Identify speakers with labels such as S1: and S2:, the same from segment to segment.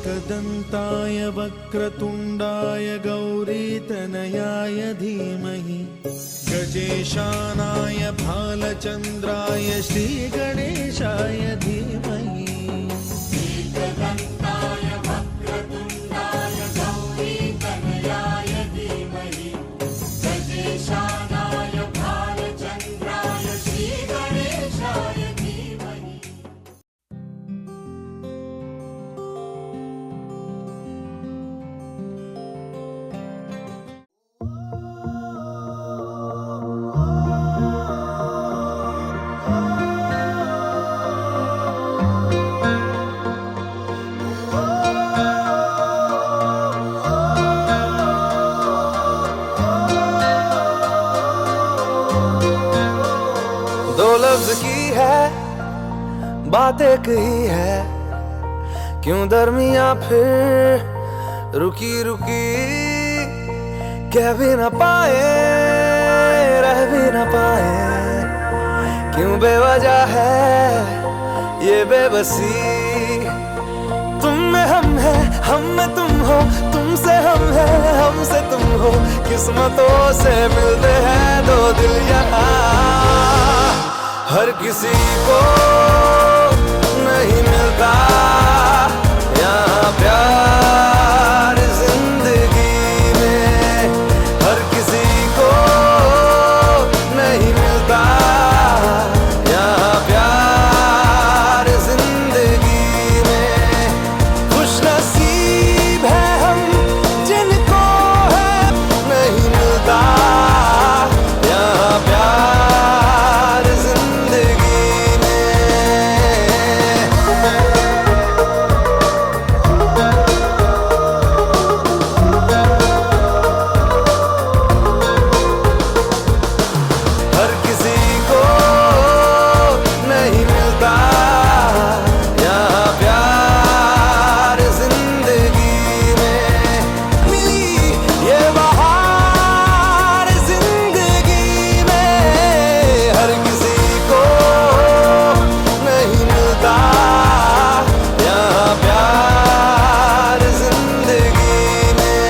S1: एकदन्ताय वक्रतुण्डाय गौरीतनयाय धीमहि गजेशानाय भालचन्द्राय श्रीगणेशाय धीमहि।
S2: एकदन्ताय वक्रतुण्डाय गौरीतनयाय धीमहि गजेशानाय भालचन्द्राय श्रीगणेशाय धीमहि।
S3: दो लफ्ज की है बात एक ही है, क्यों दरमिया फिर रुकी रुकी, कह भी न पाए रह भी न पाए, क्यों बेवजह है ये बेबसी। तुम में हम है, हम में तुम हो, तुमसे हम है, हमसे तुम हो, किस्मतों से मिलते हैं दो दिल यहाँ। हर किसी को नहीं मिलता यहाँ प्यार जिंदगी में, हर किसी को नहीं मिलता यहाँ प्यार जिंदगी में। खुश नसीब है हम जिनको है नहीं मिलता यहाँ प्यार जिंदगी में। हर किसी को नहीं मिलता यहाँ प्यार जिंदगी में। मिली ये बहार जिंदगी में, हर किसी को नहीं मिलता यहाँ प्यार जिंदगी में।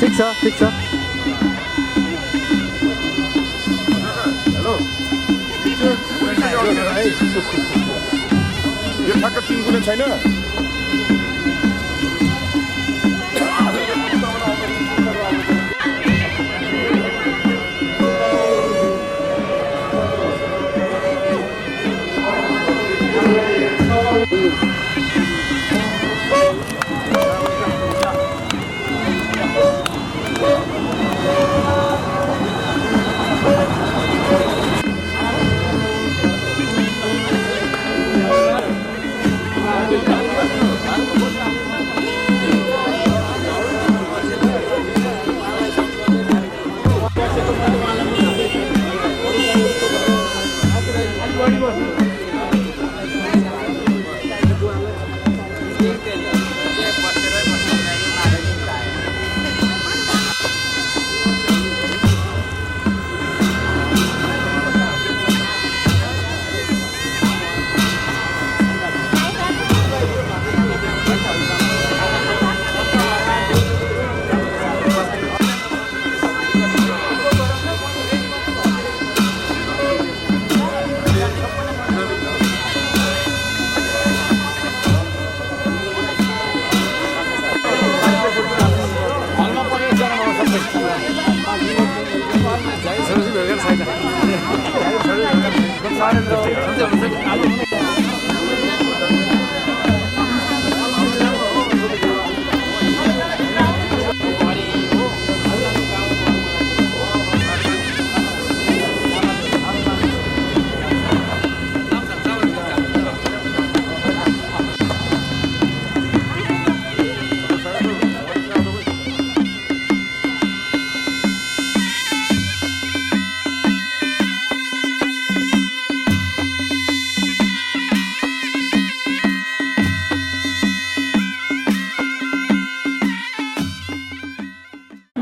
S4: ठिक छ ठिक छ
S5: हेलो यो ठ्याक्क 3 गुणे छैन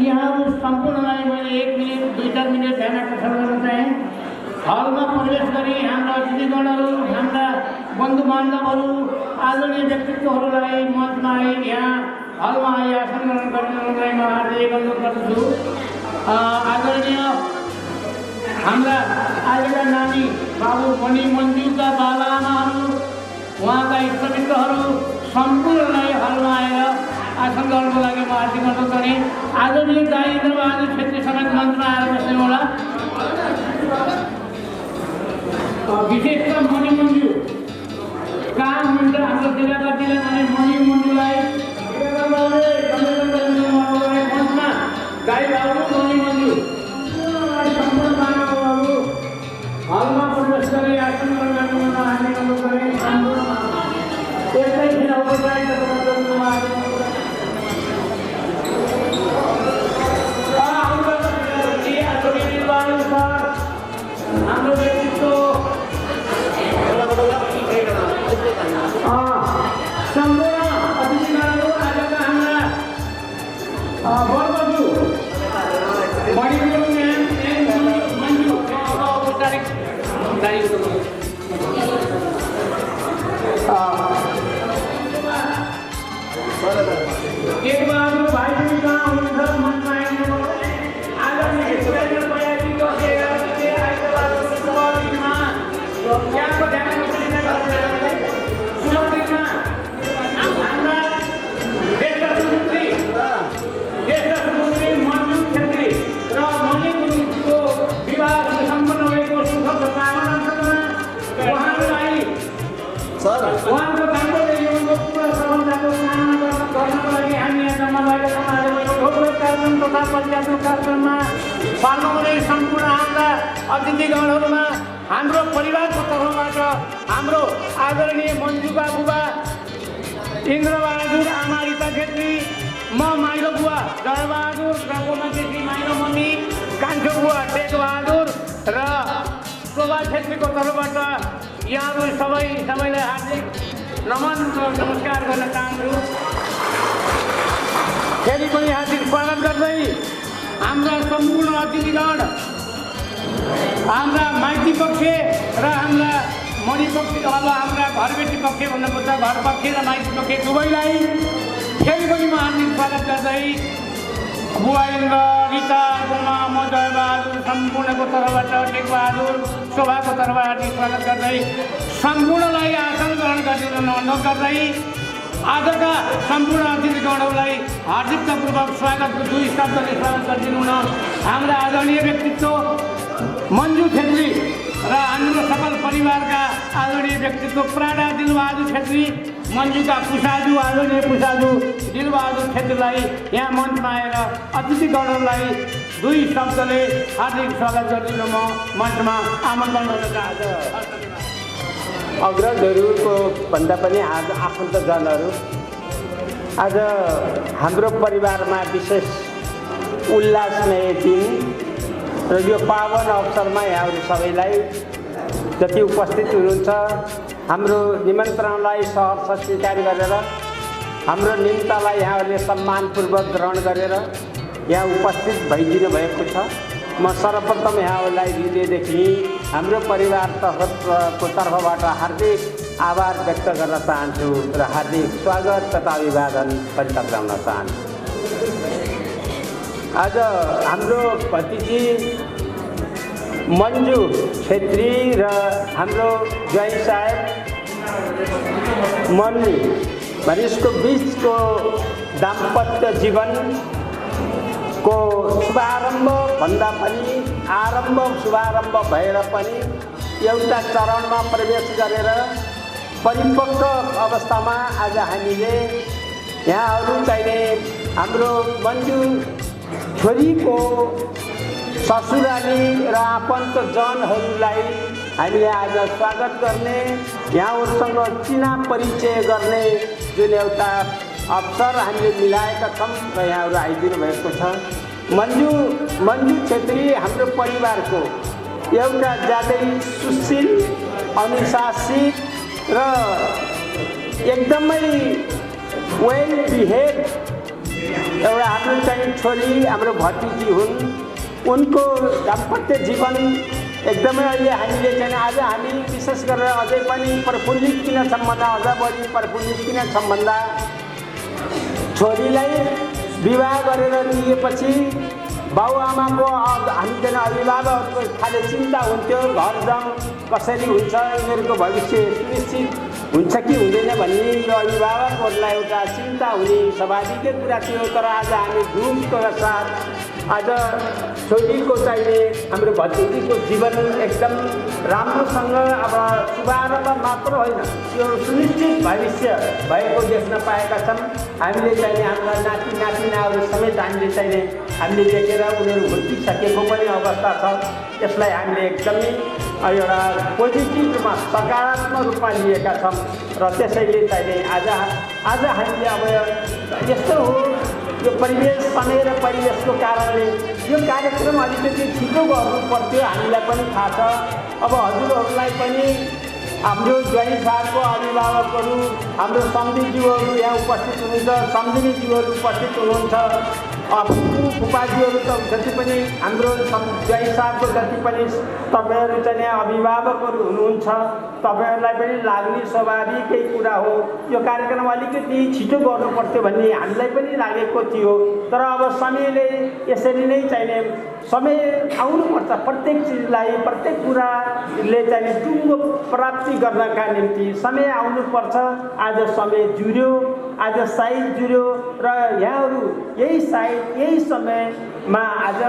S6: यहाँहरू सम्पूर्णलाई मैले 1 मिनट 2-4 मिनट ध्यान आकर्षण गर्न चाहे। हलमा प्रवेश गरी हाम्रा अतिथिगणहरू, हाम्रा बन्धु बान्धवहरू, आदरणीय व्यक्तित्वहरूलाई मञ्चमा आई यहाँ हलमा आई आसन ग्रहण गर्नलाई म हार्दिक अनुरोध गर्दछु। आदरणीय हाम्रा आजका नानी बाबु मणि मन्जुका बाबाआमाहरू, उहाँका इष्टमित्रहरू सम्पूर्णलाई हलमा आएर आसन गर्नको लागि म हार्दिक अनुरोध गरेँ। आदरणीय दाइ इन्द्रबहादुर छेत्री समेत मञ्चमा आएर बस्नु होला। विशेष त मणि मन्जु कहाँ हुनुहुन्छ हाम्रो जिल्लाका जिल्ला मणि मन्जुलाई मञ्चमा दाइ बाबु मणि मन्जु सम्पूर्ण मानवहरू हलमा प्रवेश गरी आसन ग्रहण गर्न हार्दिक अनुरोध गरेँ। एकैछिन हाम्रो व्यक्तित्व सम्पूर्ण अतिथिगणहरू, आजका हाम्रा बरबजु मणिपुर मन्जु औपचारिक टेकबहादुर भाइ पनि कहाँ हुनुहुन्छ मञ्चमा आइदिनु। आदरणीय सुरेन्द्र बयाजीको यहाँको ध्यान सुमन्दिरमा हाम्रा ज्येष्ठ सुपुत्री मन्जु छेत्री र मणिपुरको विवाह सम्पन्न भएको सुखद कामनामा उहाँहरूलाई उहाँको दाम्पत्य जीवनको पूर्ण सफलताको कामना गर्नको लागि हामी यहाँ जम्मा भएका छौँ। आजको ठोक्रो कार्यक्रम तथा पञ्चायतको कार्यक्रममा पाल्नुहुने सम्पूर्ण हाम्रा अतिथिगणहरूमा हाम्रो परिवारको तर्फबाट हाम्रो आदरणीय मन्जुका बुबा इन्द्रबहादुर आमा रिता छेत्री, म माइलो बुवा जयबहादुर र गोमा छेत्री माइलो मम्मी कान्छो बुवा टेकबहादुर र शोभा छेत्रीको तर्फबाट यहाँहरू सबैलाई हार्दिक नमन नमस्कार गर्न चाहन्छु। फेरि पनि हार्दिक स्वागत गर्दै हाम्रा सम्पूर्ण अतिथिगण, हाम्रा माइती पक्ष र हाम्रा मणि पक्ष, अब हाम्रा घरबेटी पक्ष भन्नुपर्छ, घर पक्ष र माइती पक्ष दुवैलाई फेरि पनि म हार्दिक स्वागत गर्दै बुवा इन्द्र, रिता, गोमा, म जयबहादुर सम्पूर्णको तर्फबाट टेकबहादुर, शोभाको तर्फबाट हार्दिक स्वागत गर्दै सम्पूर्णलाई आसन ग्रहण गरिदिन अनुरोध गर्दै आजका सम्पूर्ण अतिथिगणहरूलाई हार्दिकतापूर्वक स्वागतको 2 शब्दले स्वागत गरिदिनु हुन हाम्रा आदरणीय व्यक्तित्व मन्जु छेत्री र हाम्रो सकल परिवारका आदरणीय व्यक्तित्व प्राणा दिलबहादुर छेत्री, मन्जुका पुसाजु आदरणीय पुसाजु दिलबहादुर छेत्रीलाई यहाँ मञ्चमा आएर अतिथिगणहरूलाई 2 शब्दले हार्दिक स्वागत गरिदिनु म मञ्चमा आमन्त्रण गर्न चाहन्छु।
S7: अग्रजहरूको भन्दा पनि आज आफन्तजनहरू, आज हाम्रो परिवारमा विशेष उल्लासमय दिन र यो पावन अवसरमा यहाँहरू सबैलाई जति उपस्थित हुनुहुन्छ हाम्रो निमन्त्रणलाई सहर्ष स्वीकार गरेर हाम्रो निम्तालाई यहाँहरूले सम्मानपूर्वक ग्रहण गरेर यहाँ उपस्थित भइदिनु भएको छ। म सर्वप्रथम यहाँहरूलाई हृदयदेखि हाम्रो परिवार को तर्फबाट हार्दिक आभार व्यक्त गर्न चाहन्छु र हार्दिक स्वागत तथा अभिवादन पनि टक्राउन चाहन्छु। आज हाम्रो भतिजी मन्जु छेत्री र हाम्रो ज्वाइँ साहेब मम्मी यसको बिचको दाम्पत्य जीवनको शुभारम्भ भन्दा पनि आरम्भ शुभारम्भ भएर पनि एउटा चरणमा प्रवेश गरेर परिपक्व अवस्थामा आज हामीले यहाँहरू चाहिने हाम्रो मन्जु छोरीको ससुराली र आफन्तजनहरूलाई हामीले आज स्वागत गर्ने, यहाँहरूसँग चिना परिचय गर्ने जुन एउटा अवसर हामीले मिलाएका छौँ र यहाँहरू आइदिनु भएको छ। मन्जु छेत्री हाम्रो परिवारको एउटा ज्यादै सुशील, अनुशासित र एकदमै वेल बिहेभ एउटा हाम्रो सानो चाहिँ छोरी हाम्रो भतिजी हुन्। उनको दाम्पत्य जीवन एकदमै अहिले हामीले चाहिँ आज हामी विशेष गरेर अझै पनि प्रफुल्लित किन छौँ भन्दा अझ बढी प्रफुल्लित किन छौँ भन्दा छोरीलाई विवाह गरेर दिएपछि बाबुआमाको हामी चाहिँ अभिभावकहरूको खाले चिन्ता हुन्थ्यो, घर जाउँ कसरी हुन्छ, यिनीहरूको भविष्य सुनिश्चित हुन्छ कि हुँदैन भन्ने यो अभिभावकहरूलाई एउटा चिन्ता हुने स्वाभाविकै कुरा थियो। तर आज हामी दुःखको साथ आज छोरीको चाहिने हाम्रो भतिजीको जीवन एकदम राम्रोसँग अब शुभारम्भ मात्र होइन, यो सुनिश्चित भविष्य भएको देख्न पाएका छौँ। हामीले चाहिने हाम्रा नाति नातिनाहरू समेत हामीले चाहिने हामीले देखेर उनीहरू हुर्किसकेको पनि अवस्था छ। यसलाई हामीले एकदमै एउटा पोजिटिभ रूपमा सकारात्मक रूपमा लिएका छौँ र त्यसैले चाहिने आज हामीले अब यस्तो हो यो परिवेश समय र परिवेशको कारणले यो कार्यक्रम अलिकति छिटो गर्नु पर्थ्यो, हामीलाई पनि थाहा छ। अब हजुरहरूलाई पनि हाम्रो ज्वाइँ साहबको अभिभावकहरू हाम्रो सम्झीज्यूहरू यहाँ उपस्थित हुनुहुन्छ, सम्झिनेज्यूहरू उपस्थित हुनुहुन्छ, फुपाजीहरू त जति पनि हाम्रो ज्वाइँ साहबको जति पनि तपाईँहरू चाहिँ अभिभावकहरू हुनुहुन्छ, तपाईँहरूलाई पनि लाग्ने स्वाभाविकै कुरा हो। यो कार्यक्रम अलिकति छिटो गर्नु पर्थ्यो भन्ने हामीलाई पनि लागेको थियो। तर अब समयले यसरी नै चाहिने समय आउनुपर्छ, प्रत्येक चिजलाई प्रत्येक कुराले चाहिने टुङ्गो प्राप्ति गर्नका निम्ति समय आउनुपर्छ। आज समय जुर्यो, आज साइज जुर्यो र यहाँहरू यही समयमा आज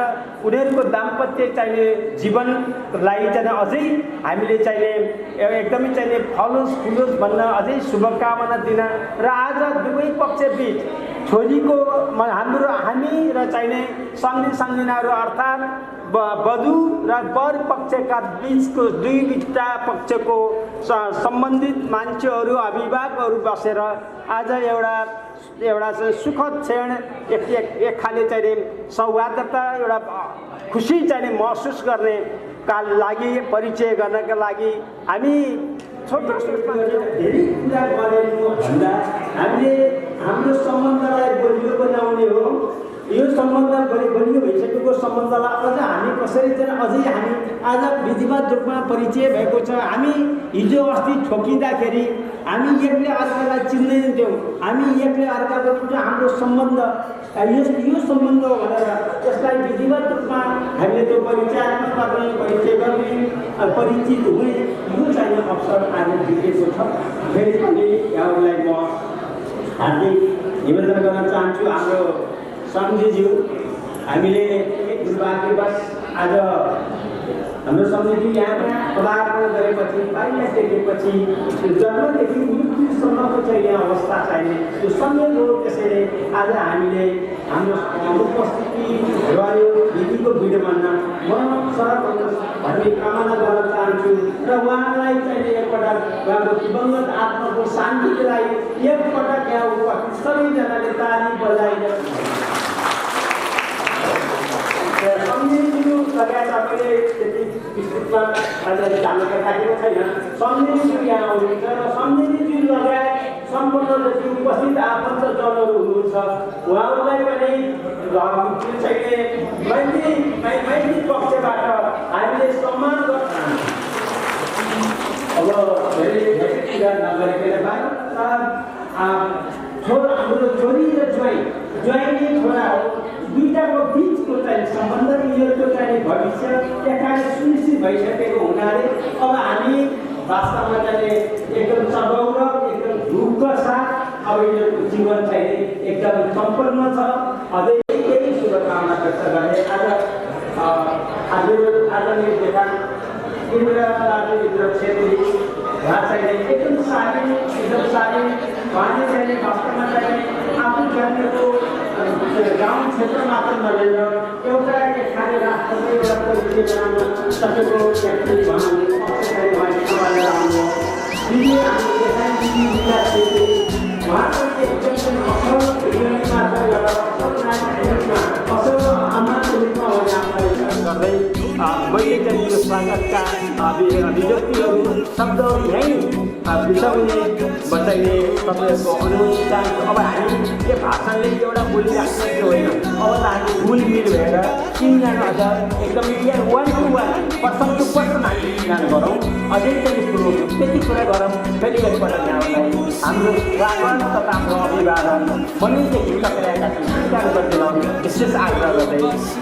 S7: उनीहरूको दाम्पत्य चाहिने जीवनलाई चाहिँ अझै हामीले चाहिने एकदमै चाहिने फलोस् फुलोस् भन्न अझै शुभकामना दिन र आज दुवै पक्षबीच छोरीको हामी र चाहिने सम्झिनाहरू अर्थात् वधु र वर पक्षका बिचको दुईटा पक्षको सम्बन्धित मान्छेहरू अभिभावकहरू बसेर आज एउटा चाहिँ सुखद क्षण एक खाले चाहिँ सौहार्दता एउटा खुसी चाहिँ महसुस गर्ने का लागि परिचय गर्नका लागि हामी छोटो सोचमा धेरै कुरा गरेको भन्दा हामीले हाम्रो सम्बन्धलाई बलियो बनाउने हो। यो सम्बन्ध बलियो भइसकेको सम्बन्धलाई अझ हामी कसरी चाहिँ अझै हामी आज विधिवत रूपमा परिचय भएको छ। हामी हिजो अस्ति ठोकिँदाखेरि हामी एकले अर्कालाई चिन्दैन थियौँ, हामी एकले अर्काको हाम्रो सम्बन्ध यो सम्बन्ध हो भनेर यसलाई विधिवत रूपमा हामीले त्यो परिचयात्मक गर्ने परिचय गर्ने परिचित हुने यो चाहिने अवसर आज दिएको छ। फेरि पनि यहाँहरूलाई म हार्दिक निवेदन गर्न चाहन्छु। हाम्रो सम्झीज्यू हामीले एक दुर्भाग्यवश आज हाम्रो सम्झीज्यू यहाँ पदार्पण गरेपछि बाहिर टेकेपछि जन्मदेखि मृत्युसम्मको चाहिँ यहाँ अवस्था चाहिने यो संयोग हो। त्यसैले आज हामीले हाम्रो उपस्थिति रह्यो दिदीको भिडियोमा म सरल भन्ने कामना गर्न चाहन्छु र उहाँलाई चाहिँ एकपटक उहाँको दिवंगत आत्माको शान्तिको लागि एकपटक यहाँ उपस्थित सबैजनाले ताली बजाइदिनु। सम्झिनु लगायत तपाईँले त्यति विस्तृतमा जानकारी राखेको छैन। सम्झिनु यहाँ आउनुहुन्छ र सम्झिनु लगायत सम्पूर्ण जति उपस्थित आफन्तजनहरू हुनुहुन्छ उहाँहरूलाई पनि चाहिने मैत्री पक्षबाट हामीले सम्मान गर्न अब धेरै कुरा नगरेर हाम्रो छोरी र ज्वाइँले छोरा हो, दुईटाको बिचको चाहिँ सम्बन्ध यिनीहरूको चाहिँ भविष्य एककाले सुनिश्चित भइसकेको हुनाले अब हामी वास्तवमा चाहिँ एकदम सगौरव एकदम ढुक्क साथ अब यिनीहरूको जीवन चाहिँ एकदम सम्पन्न छ। अझै केही शुभकामना व्यक्त गर्ने आज आदरणीय देखान इन्द्र छेत्री उहाँ चाहिँ एकदम सारी उहाँले चाहिँ वास्तवमा चाहिँ आफू जानेको गाउँ क्षेत्र मात्र नभएर एउटा खाने राष्ट्रको एउटा परिचय बनाउन सकेको व्यक्ति भन्नु उहाँले सम्हालेर आउनु दिदी हाम्रो देखान दिदी जिल्ला छेत्री उहाँको एकदम असल जीवनमा एउटा असल आमाको रूपमा उहाँले आफूलाई गर्दै मैले चाहिँ यो स्वागतका अभिव्यक्तिहरू शब्दहरू यहीँ बिताउने बताइने तपाईँहरूको अनुमति चाहन्छु। अब हामी यो भाषणले एउटा बोलिराख्ने होइन, अब त हामी गुलमिल भएर तिनजना अझ एकदम one to one person to person हामी चिनान गरौँ, अझै पनि कुरो त्यति कुरा गरौँ। फेरि एकपल्ट यहाँलाई हाम्रो स्वागत तथा हाम्रो अभिवादन मनैदेखि तपाईँलाई स्वीकार गरिदिनु विशेष आग्रह गर्दै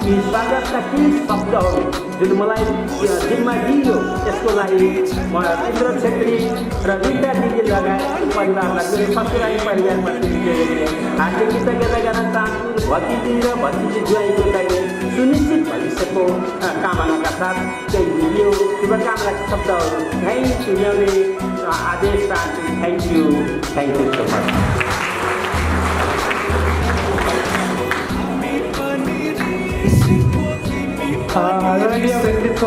S7: यी स्वागतका केही शब्दहरू जुन मलाई जिम्मा दिइयो त्यसको लागि म इन्द्र छेत्री र रिता दिदी लगायत परिवारलाई मेरो ससुराली परिवारमा हार्दिक कृतज्ञता गर्न चाहन्छु। भतिजी र भतिजी ज्वाइँको लागि सुनिश्चित भविष्यको कामनाका साथ केही यो शुभकामना शब्दहरू यहीँ सुनाउने आदेश चाहन्छु। Thank you so much.
S6: आदरणीय व्यक्तित्व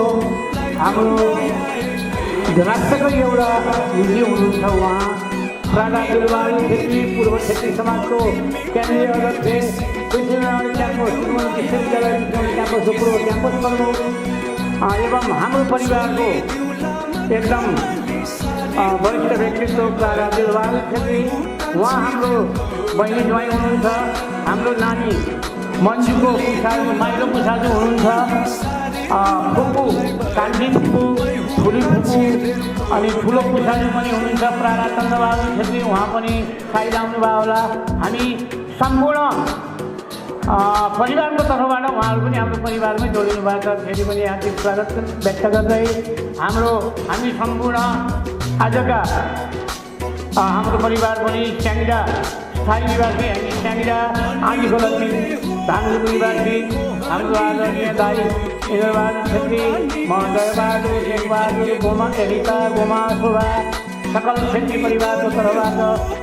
S6: हाम्रो राष्ट्रकै एउटा हिन्दी हुनुहुन्छ। उहाँ राणा दिलबहादुर छेत्री पूर्व छेत्री समाजको केन्द्रीय अध्यक्ष, पृथ्वीनारायण क्याम्पस विश्वविद्यालय क्याम्पसको पूर्व क्याम्पस प्रमुख एवं हाम्रो परिवारको एकदम वरिष्ठ व्यक्तित्व राणा दिलबहादुर छेत्री। उहाँ हाम्रो बहिनी ज्वाइँ हुनुहुन्छ। हाम्रो नानी मन्जुको पुछाजु माइलो पुछाजु हुनुहुन्छ। फुपू कान्छी फुपू ठुली फुपू अनि ठुलो पुछाजु पनि हुनुहुन्छ प्रारा चन्द्रबहादुर छेत्री, उहाँ पनि साइड आउनुभयो होला। हामी सम्पूर्ण परिवारको तर्फबाट उहाँहरू पनि हाम्रो परिवारमै जोडिनु भएको छ। फेरि पनि हार्दिक स्वागत व्यक्त गर्दै हामी सम्पूर्ण आजका हाम्रो परिवार पनि स्याङ्जा स्थायी निवासी, हामी स्याङ्जा आँधीको लक्ष्मी धामजुङ निवासी हाम्रो आदरणीय दाई इन्द्रबहादुर छेत्री, म जयबहादुर शेखबहादुर गोमा रिता गोमा शोभा सकल छेत्री परिवारको तर्फबाट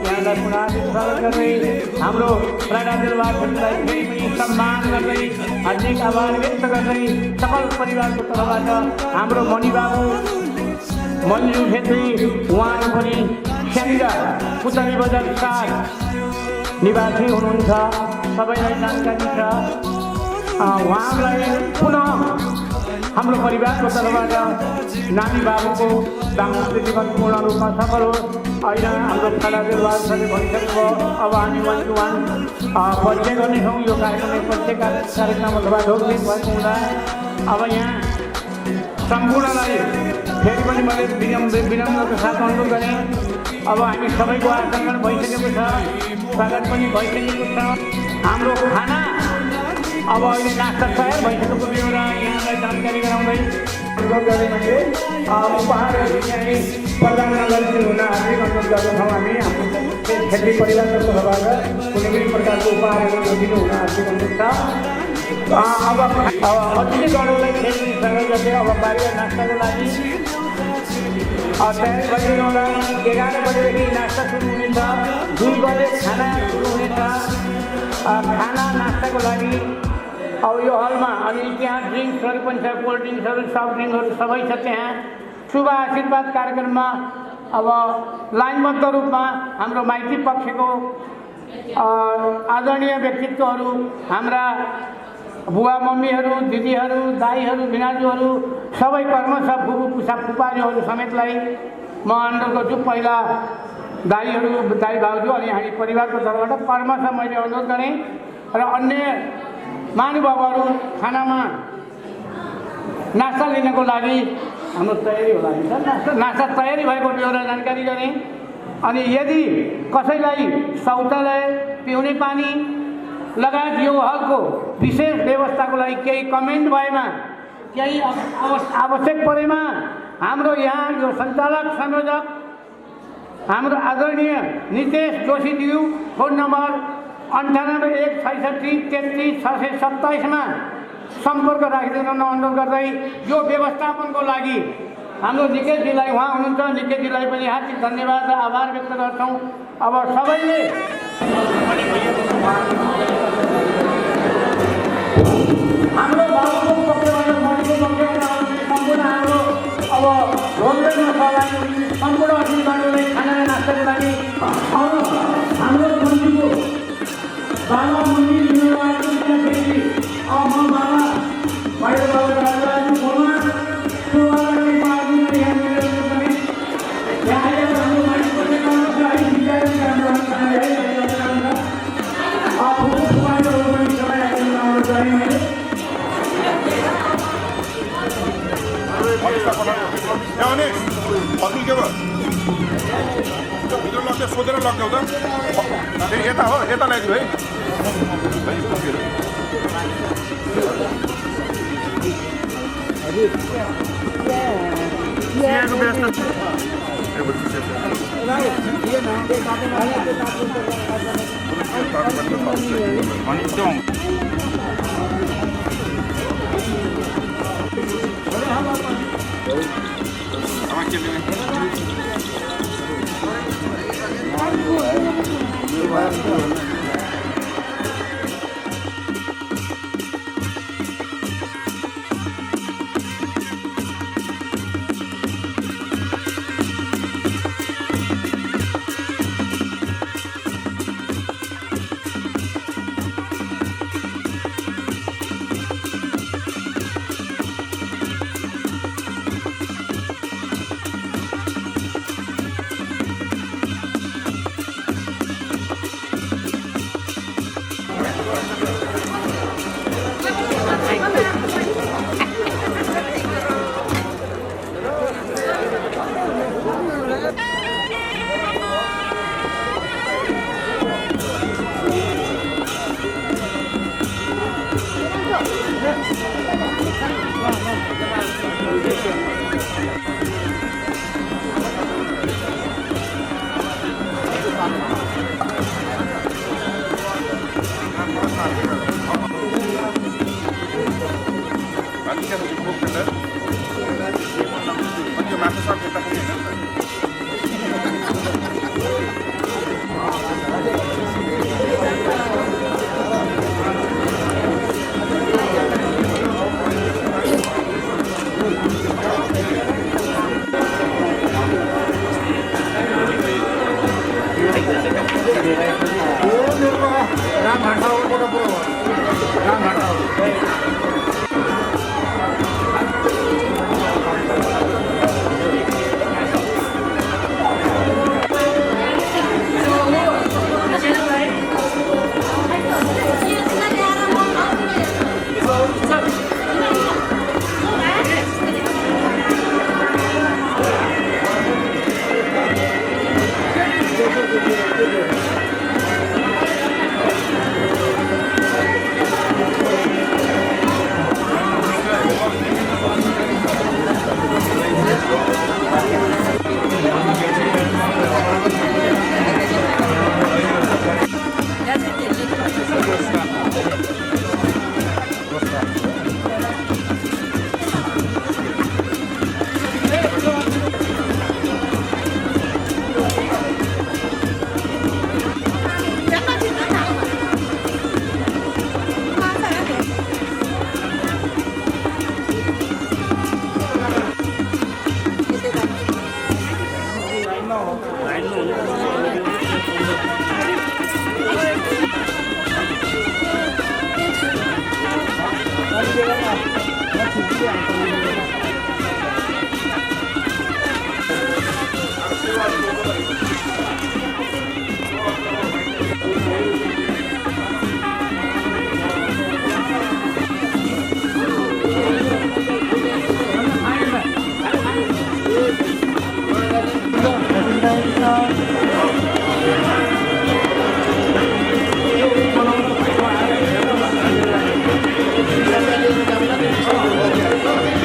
S6: यहाँलाई पुनः स्वागत गर्दै हाम्रो राणा दिलबहादुर छेत्रीलाई फेरि पनि सम्मान गर्दै हार्दिक आभार व्यक्त गर्दै सकल परिवारको तर्फबाट हाम्रो मणिबाबु मन्जु छेत्री उहाँहरू पनि स्याङ्जा पुतली बजार 4 निवासी हुनुहुन्छ। सबैलाई जानकारी छ। उहाँलाई पुनः हाम्रो परिवारको तर्फबाट नानी बाबुको दाम्पत्य जीवन पूर्ण रूपमा सफल होस्। अहिले हाम्रो राणा दिलबहादुरले भनिसक्नुभयो। अब हामी वान टु वान परिचय गर्नेछौँ। यो कार्यक्रमले प्रत्येक कार्यक्रम अथवा ढोकढेक भएको हुँदा अब यहाँ सम्पूर्णलाई फेरि पनि मैले विनम्रको साथ अनुरोध गरेँ। अब हामी सबैको आसङ्कन भइसकेको छ, स्वागत पनि भइसकेको छ। हाम्रो खाना अब अहिले नास्ता तयार भइसकेको बेहोरा यहाँलाई जानकारी गराउँदै अनुरोध गरेँ। मैले उपहारहरू चाहिँ प्रदान नगरिदिनु हुन हार्दिक अनुरोध गर्दछौँ। हामी हाम्रो छेत्री परिवारको तर्फबाट कुनै पनि प्रकारको उपहारहरू नदिनु हुन हार्दिक अनुरोध छ। अब अतिथि दलहरूलाई फेरि स्वागत गर्दै अब बाहिर नास्ताको लागि तयारी भइदिनु होला। 11 बजेदेखि नास्ता सुरु हुनेछ, 2 बजे खाना सुरु हुनेछ। खाना नास्ताको लागि अब यो हलमा अनि त्यहाँ ड्रिङ्क्सहरू पनि छ, कोल्ड ड्रिङ्क्सहरू सफ्ट ड्रिङ्क्सहरू सबै छ। त्यहाँ शुभ आशीर्वाद कार्यक्रममा अब लाइनबद्ध रूपमा हाम्रो माइती पक्षको आदरणीय व्यक्तित्वहरू, हाम्रा बुवा मम्मीहरू, दिदीहरू, दाईहरू, भिनाजुहरू सबै कर्मश फुपू पुसा फुपाजुहरू समेतलाई म अनुरोध गर्छु। पहिला दाई भाउजू अनि हामी परिवारको तर्फबाट कर्मश मैले अनुरोध गरेँ र अन्य महानुभावहरू खानामा नास्ता लिनको लागि हाम्रो तयारी होला। नास्ता तयारी भएको एउटा जानकारी गरेँ। अनि यदि कसैलाई शौचालय, पिउने पानी लगायत यो हलको विशेष व्यवस्थाको लागि केही कमेन्ट भएमा, केही आवश्यक परेमा हाम्रो यहाँ यो सञ्चालक संयोजक हाम्रो आदरणीय नितेश जोशीज्यू फोन नम्बर 9816633627 सम्पर्क राखिदिन अनुरोध गर्दै यो व्यवस्थापनको लागि हाम्रो निकेशजीलाई, उहाँ हुनुहुन्छ निकेशजीलाई पनि हार्दिक धन्यवाद र आभार व्यक्त गर्छौँ। अब सबैले हाम्रो बाबुको पक्षबाट मणिको पक्षबाट सम्पूर्ण हाम्रो अब रोजगारमा सहभागी सम्पूर्ण अतिथिगणलाई खाना र नास्ताको लागि हाम्रो मन्दिरको बाबा मन्दिर म बाबा बाहिर बाबा फोनमा
S5: खोजेर लग्याउ त यता हो यता ल्याइदियो है Thank you.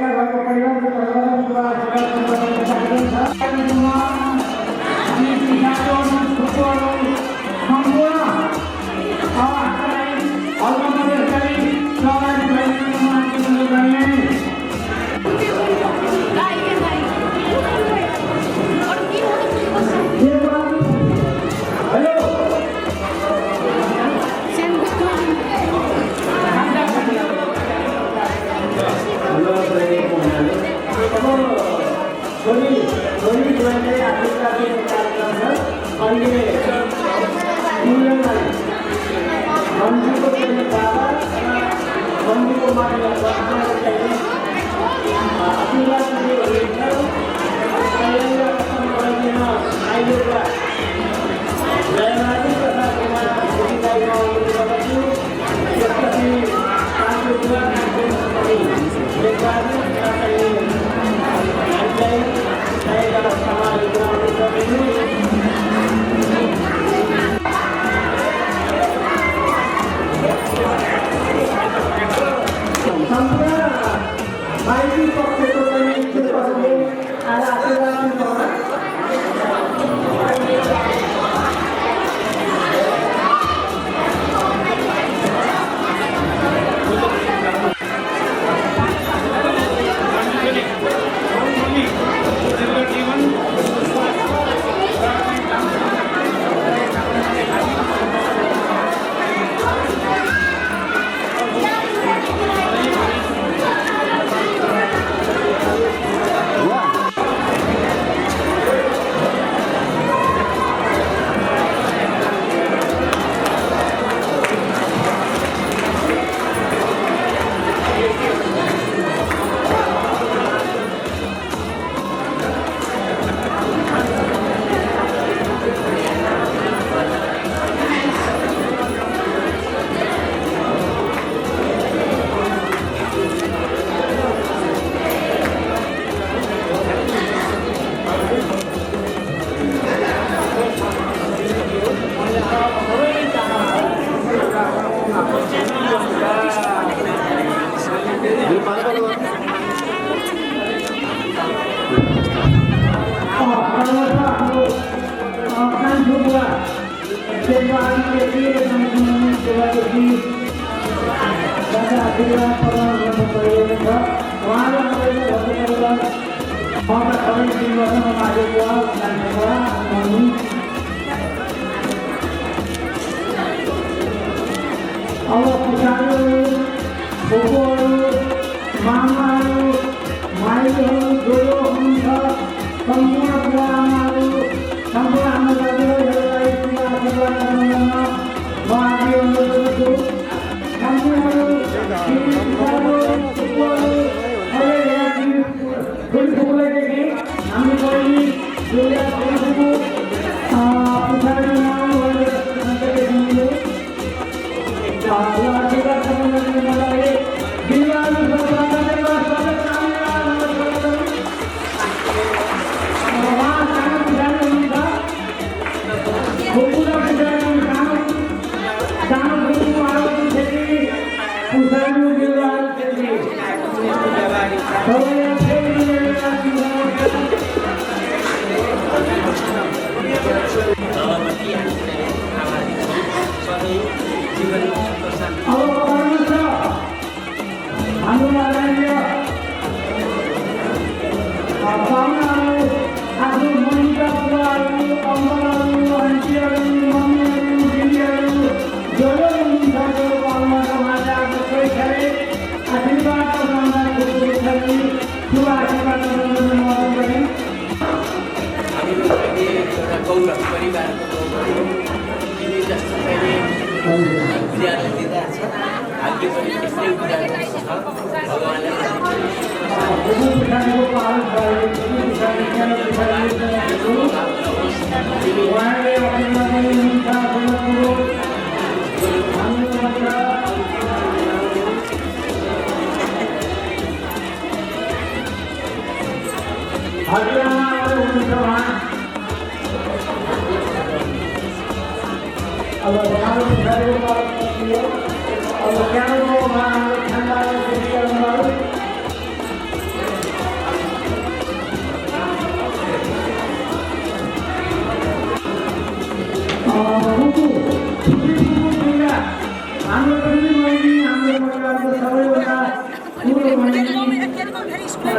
S6: परिवार भएको परिवारको तर्फबाट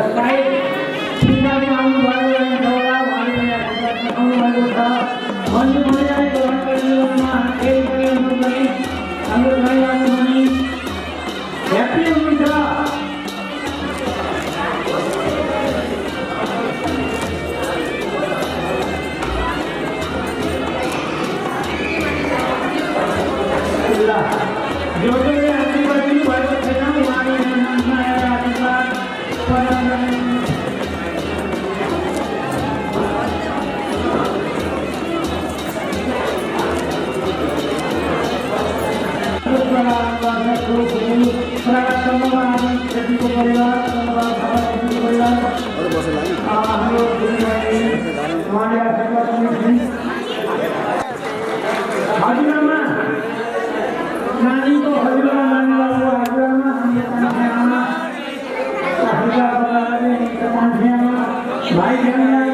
S6: सायद सिङ्गामा आउनुभयो एउटा उहाँले आउनुभएको छ भन्ने भइरहेको उहाँको जीवनमा केही पनि हुनुपर्ने हाम्रो नयाँ आउनुभयो ह्याप्पी हुनुहुन्छ जो जसले आशीर्वाद दिनुभएको छैन उहाँले नाममा आएर आशीर्वाद प्रदान गर्ने क्षतिको परिवार हाम्रो उहाँले आशीर्वाद दिनुहुन्छ हजुरआमा नानीको हजुरआमा नानीको हजुरआमा अनि कान्छाआमा कान्छाआमा भाइ बहिनीलाई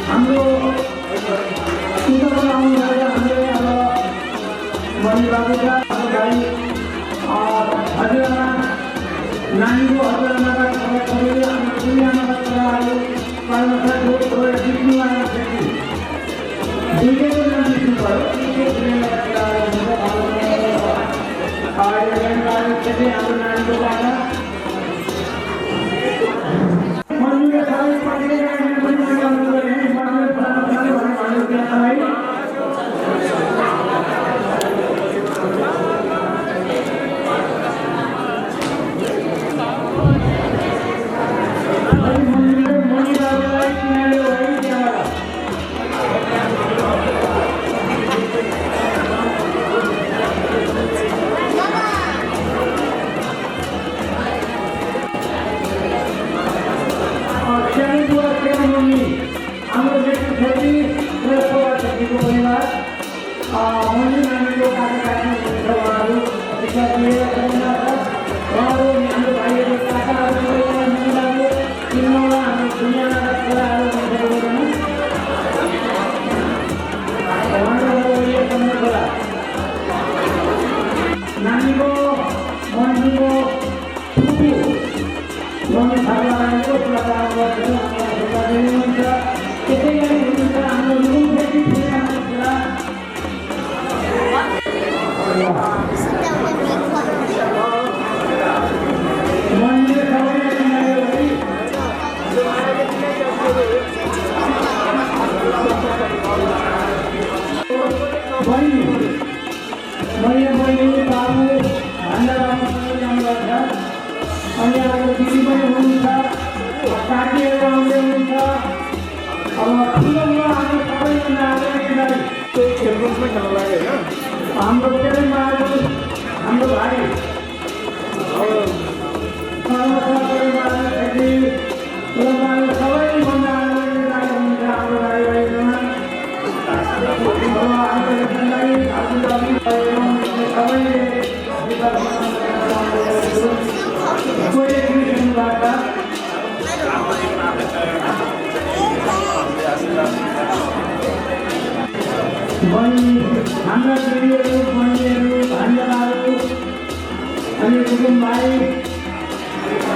S6: हाम्रो उताबाट आउनुभयो हामीले अब मणिबाबु छ हाम्रो भाइ हजुरआमा नानीको हजुरआमाका सबैले हाम्रो दुईआमाका छोराहरू कर्मचारी जित्नु आएको थियो दुईटैको नाम जित्नुभयो हाम्रो नानीको बाबा मन्जुले सबै हाम्रो देशको छोरी र छोरा छोरीको परिवार मन्जु नानीको काका काकी हुनुहुन्छ उहाँहरू शिक्षा दिएर उहाँहरू हाम्रो भाइहरू काकाहरू महिलाहरू तिनीहरू हाम्रो दुनियाँका छोराहरू छोरा नानीको मन्जुको फुपू मम्मी थापाको प्रभाव हुनुहुन्छ त्यसै गरी हुनुहुन्छ हाम्रो लुङदेखि छोरा मन्जुले सबैले चिनायो बहिनी बहिनी बाबु भन्दा जानुभएको छ अनि हाम्रो दिदी पनि हुनुहुन्छ साथीहरू आउँदै हुनुहुन्छ अब ठुलोमा हाम्रो सबैभन्दा अगाडि
S5: खेलकुदमै खेल्न लाग्यो होइन
S6: हाम्रो परिवारहरू हाम्रो भाइ सबैभन्दा अगाडि हुनुहुन्छ हाम्रो भाइ बहिनीमा सबैले हाम्रा दिदीहरू बहिनीहरू भान्जाहरू अनि कुटुम्ब भाइ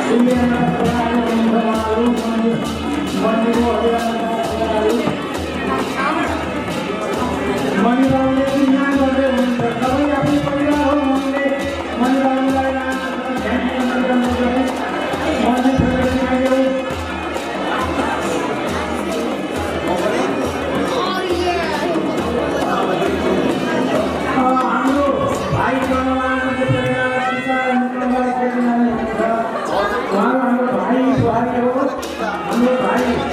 S6: दुनियाँमा छोराहरू उहाँहरू बहिनीको हजुरआमाहरू मणिबाबुले निर्माण गर्दै हुनुहुन्छ सबै आफ्नो परिवार हो उहाँले मणिबाबुलाई हाम्रो भाइ हाम्रो भाइ बुहारी हो हाम्रो भाइ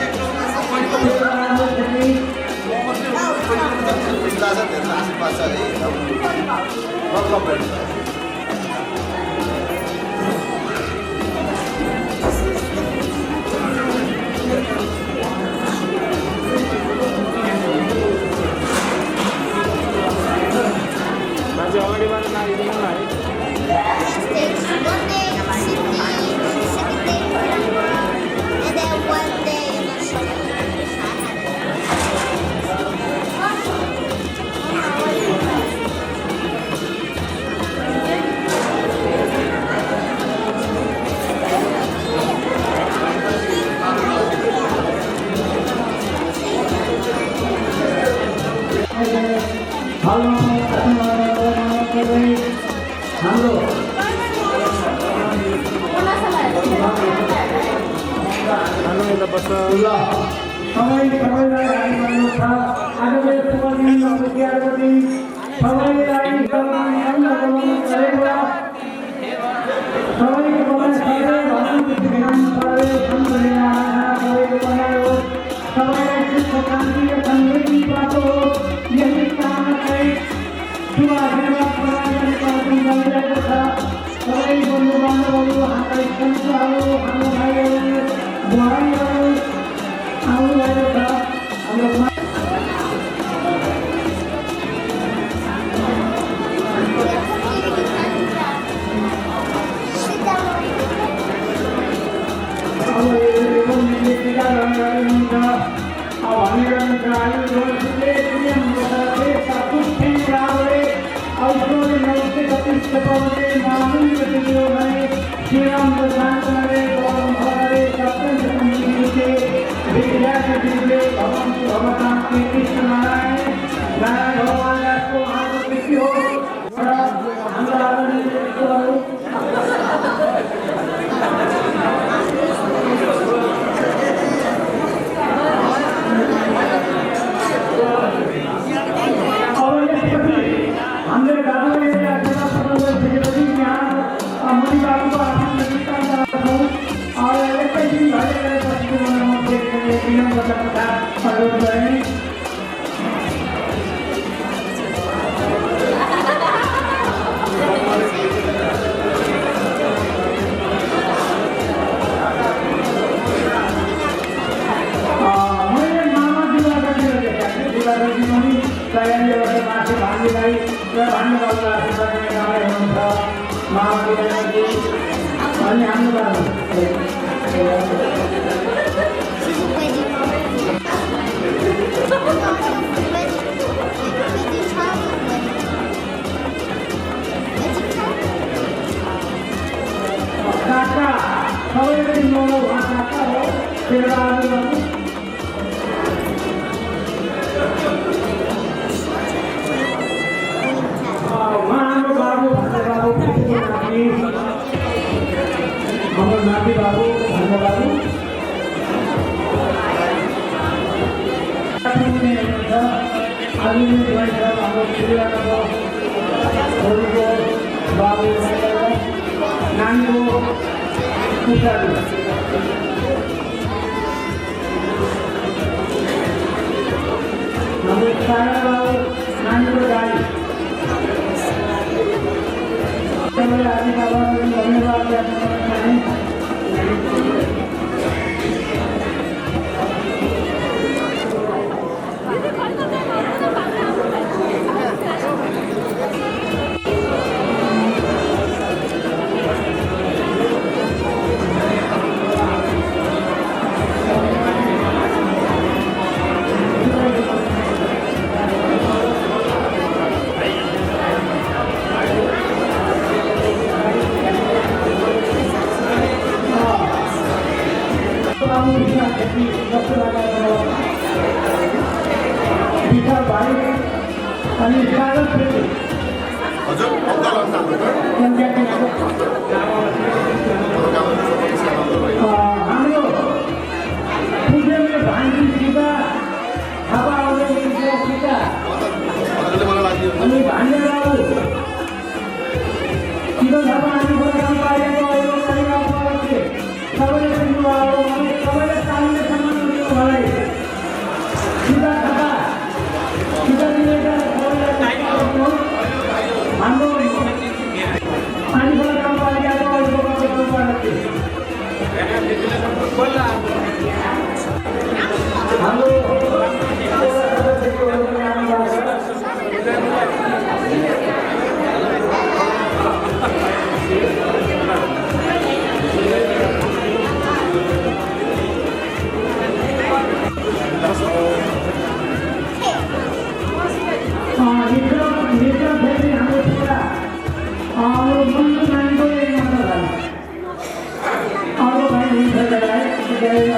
S6: हाम्रो सबैलाई हामी छ आजको यस शुभ दिनमा विद्यार्थीको दिन सबैलाई सबैको सबैलाई सुख शान्ति र समृद्धि प्राप्त होस् यही कामना चाहिँ शुभ आशीर्वाद प्रदान गर्ने कार्यक्रम भइरहेको छ। सबै बन्धु बान्धवहरू हाम्रा इष्टमित्रहरू हाम्रो भाइहरू बुहारीहरू आउनुभएको छ। हाम्रो नाति बाबू धन्यवाद बाबू नानी हाम्रो सारा बाबू नानीको गाडी आदि बाबालाई धन्यवाद व्यक्त गर्न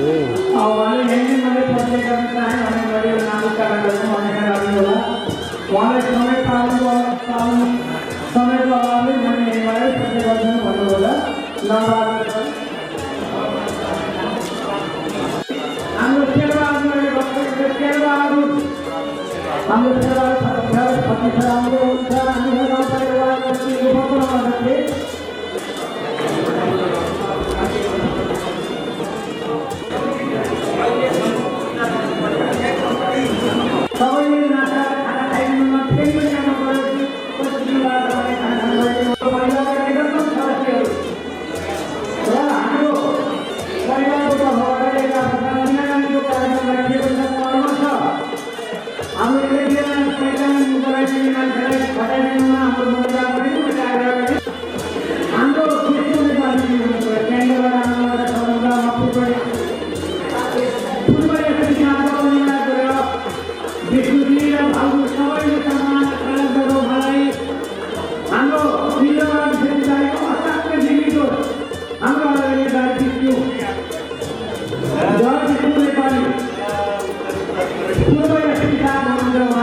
S6: उहाँले यही मैले परिचय गर्न चाहेँ भने मैले यो नाम उच्चारण गरेको भनेर लाग्नु होला उहाँलाई समयको अभावले मैले यहीँबाटै परिचय गर्छु भन्नु होला धन्यवाद हाम्रो शेरबहादुरले भन्नुभएको शेरबहादुर हाम्रो शेरबहादुर पति छ राम्रो हुन्छ हाम्रो गाउँपालिकाको उपक्रम अध्यक्ष सबैले नास्ता खाना खाइदिनुमा फेरि पनि जानु पऱ्यो पछि खाना खानु महिलाका एकदम सदस्यहरू र हाम्रो परिवारको तर्फबाट नानीको कार्यक्रम राखिएको छ पढ्नु छ हाम्रो पहिला गराइदिने मान्छेलाई घटाइदिनुमा हाम्रो मुद्दा पनि मैले आग्रह गरेँ हाम्रो कृषि नेपाली त्यहाँबाट आमाबाट समुदायमा फुटबल यसरी विष्णुजी र भाउ सबैले सम्मान प्रदान गरौँ मलाई हाम्रो निजमान खेतीबारीको असाध्य जीवित हाम्रो आदरणीय गाई विष्णु जय विष्णु नेपाली पूर्व यसरी साथ हुनुहुन्छ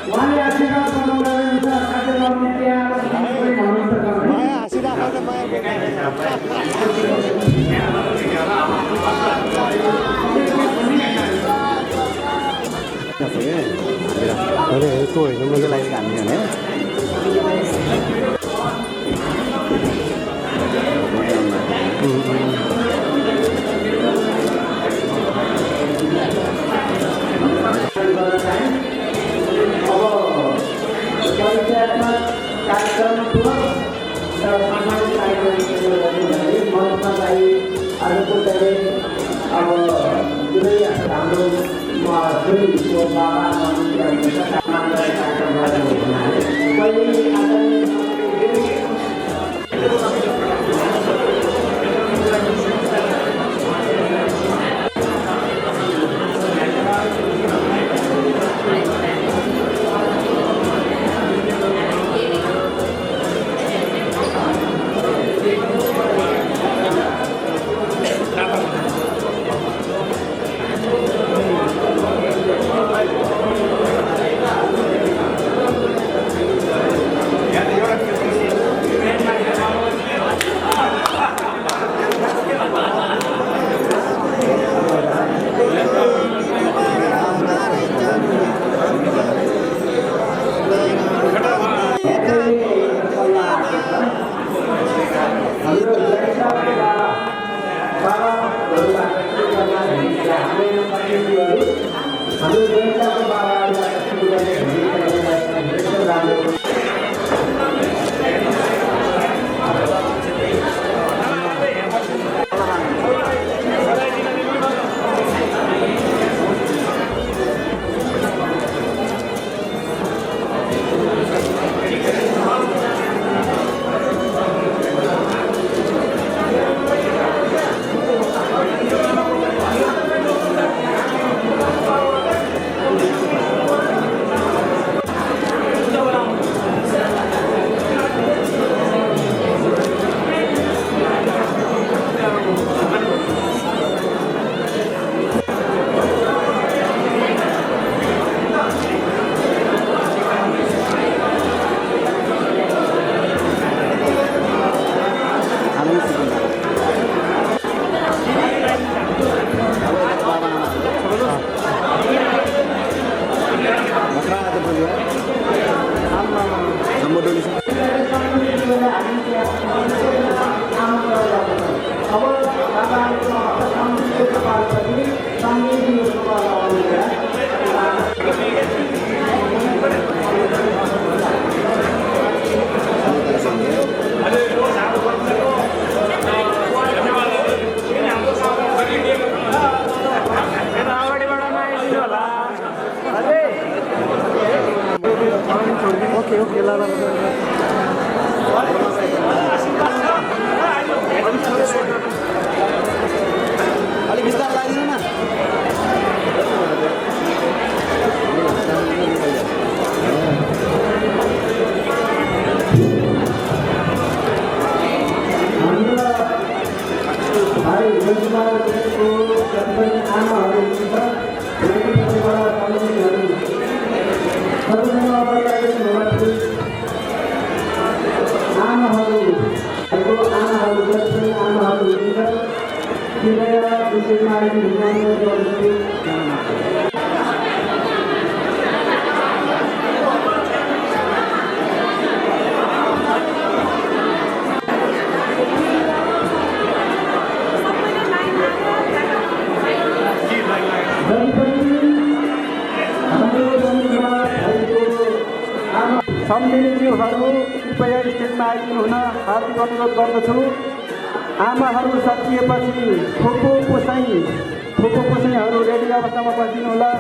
S6: उहाँले आशीर्वाद बनाउनुहुन्छ साथै लगाउने त्यहाँ
S4: अरे तो होइन मैले लागि हामी भने
S6: Hari
S7: विषयमा अनुरोध गर्छु। सम्मिलितहरू कृपया स्टेजमा आइदिनु हुन हार्दिक अनुरोध गर्दछु। आमाहरू सकिएपछि फुपू पुसैहरू रेडी अवस्थामा बसिदिनु होला।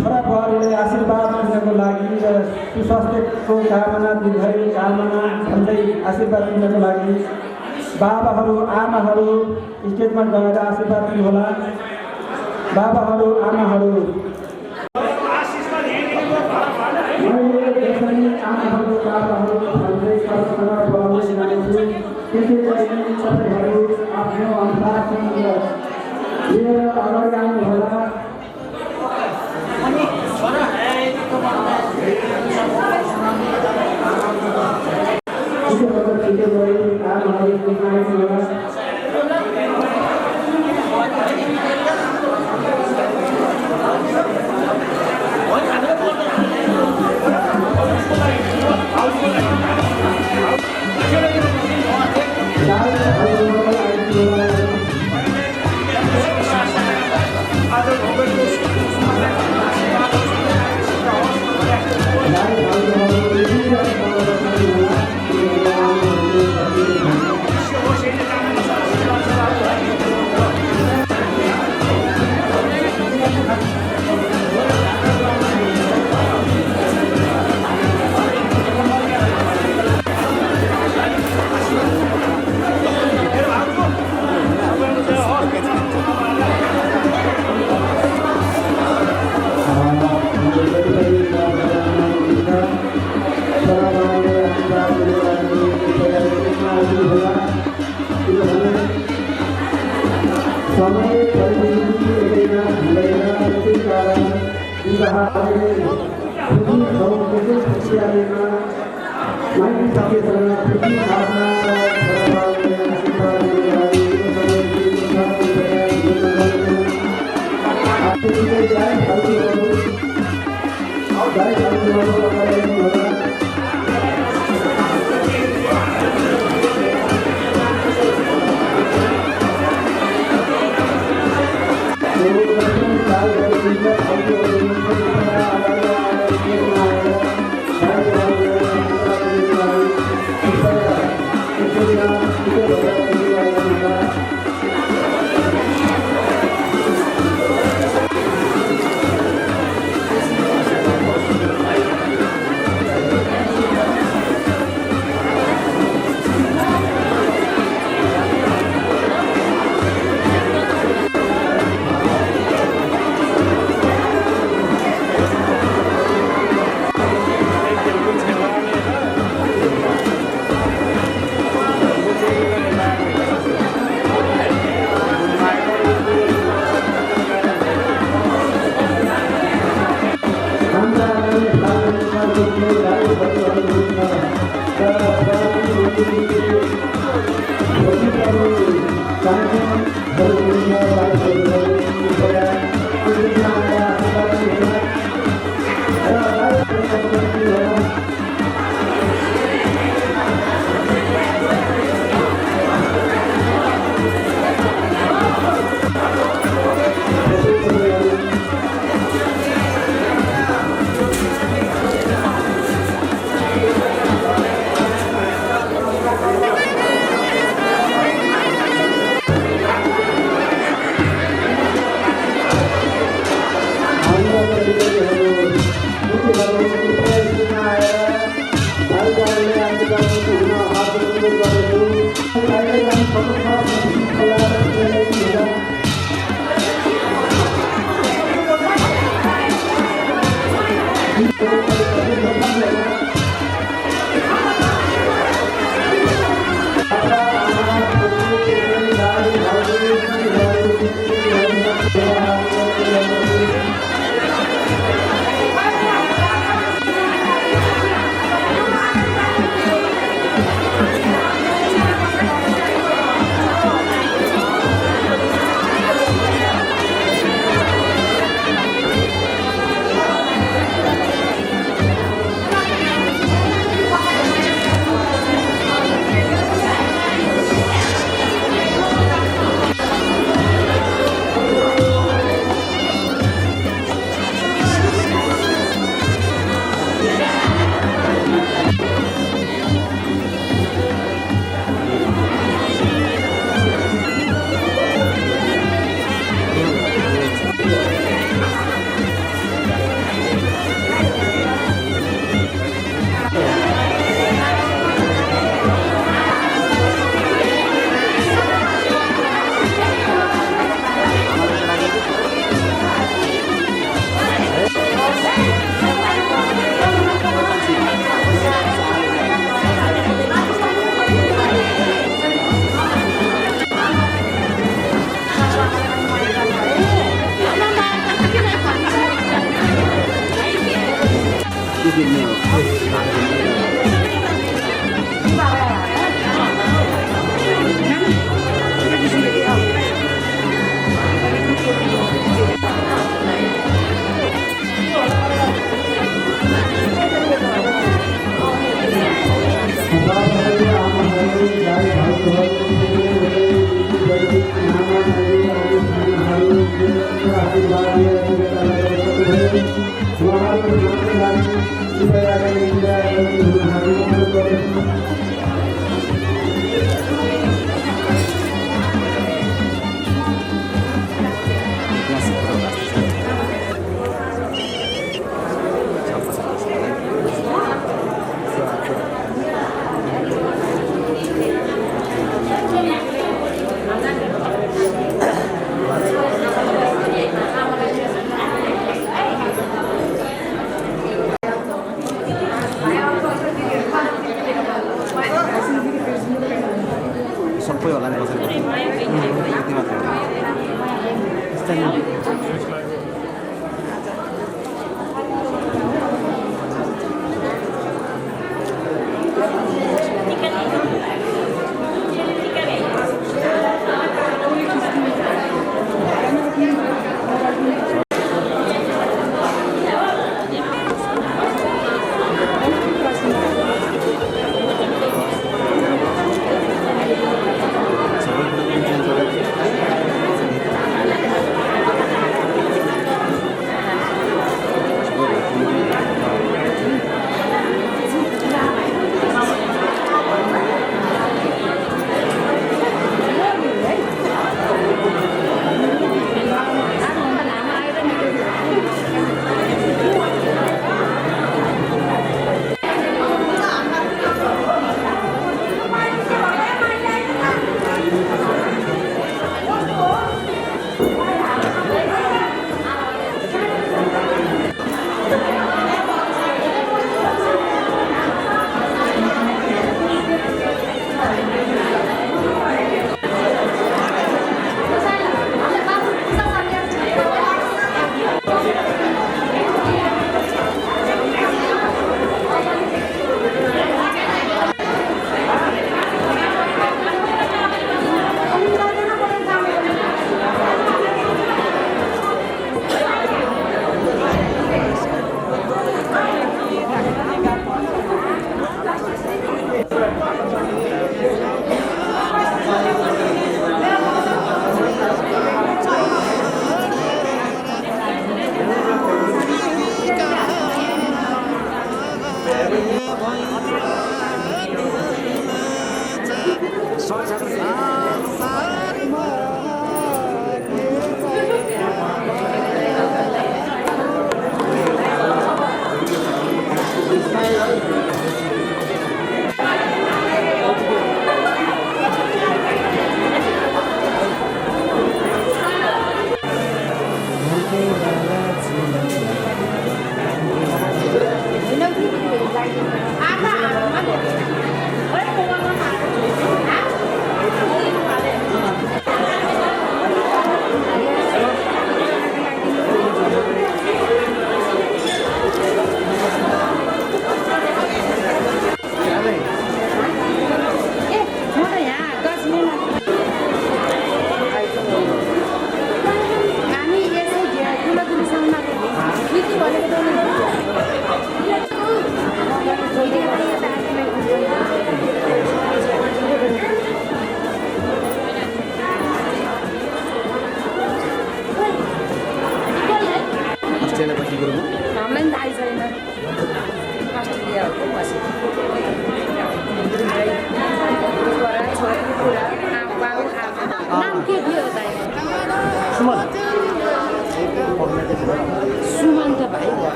S8: छोरा बुहारीले आशीर्वाद दिनको लागि र सुस्वास्थ्यको कामना दीर्घायु कामना भन्दै आशीर्वाद दिनको लागि बाबाहरू आमाहरू स्टेजमा गएर आशीर्वाद दिनुहोला। बाबाहरू आमाहरू आमाहरू बाबाहरू भन्दै सर्वसँग बोलाउँदै जानेछु। त्यसैगरी तपाईँहरू आफ्नो अनुशासन लिएर अगाडि आउनुहोला। विवाहले खुसी गाउँ त्यसै खुसियालीमा माइती सकेसँग खुसी भावना
S4: सबै होला नि कसरी यति मात्र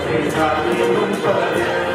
S5: Jai Jai